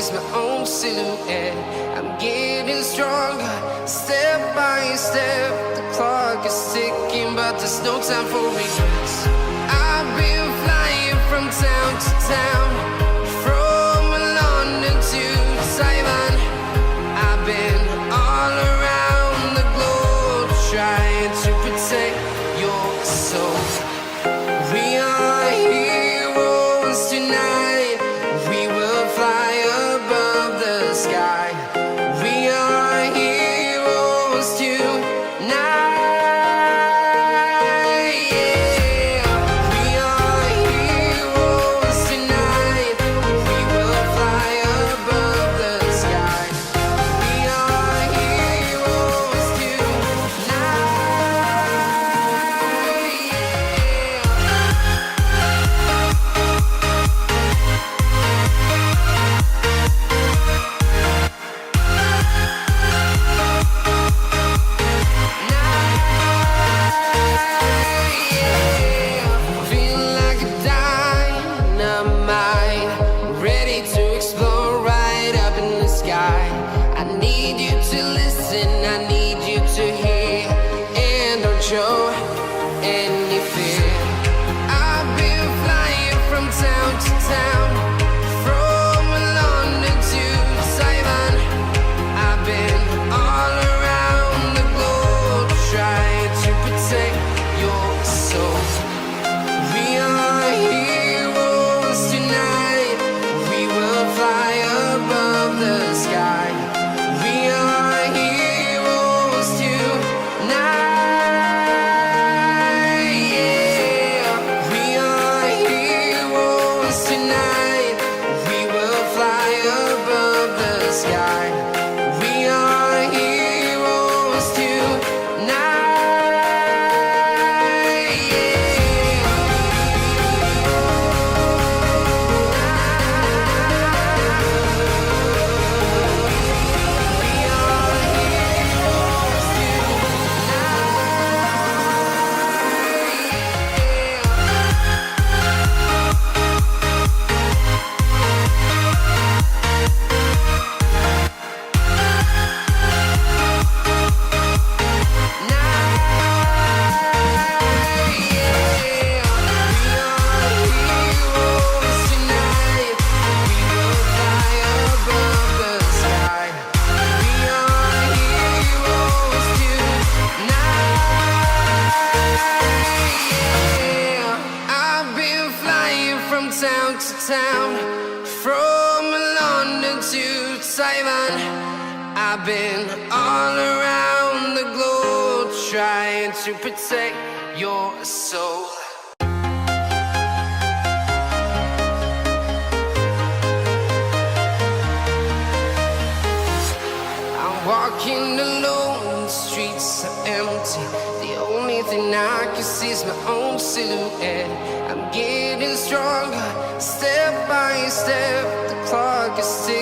see's my own silhouette. I'm getting stronger, step by step. The clock is ticking, but there's no time for regrets. I've been flying from town to town, from London to Taiwan. I've been all around the globe trying to protect your soul. We are heroes tonight. We will fly above the sky. We are heroes tonight. Yeah. We are heroes tonight. We will fly above the sky. We are heroes tonight. Feeling like a dynamite, ready to explode right up in the sky. I need you to listen, I need you to hear, and don't show any fear. I've been flying from town to town, from London to Taiwan. I've been all around the globe trying to protect your soul. We are heroes tonight. We will fly above the sky. We are heroes tonight. Yeah. We are heroes tonight. We will fly above the sky. We are heroes tonight. Yeah. We are heroes town to town, from London to Taiwan. I've been all around the globe trying to protect your soul. I'm walking alone, the streets are empty. The only thing I can see is my own silhouette. I'm getting stronger, step by step.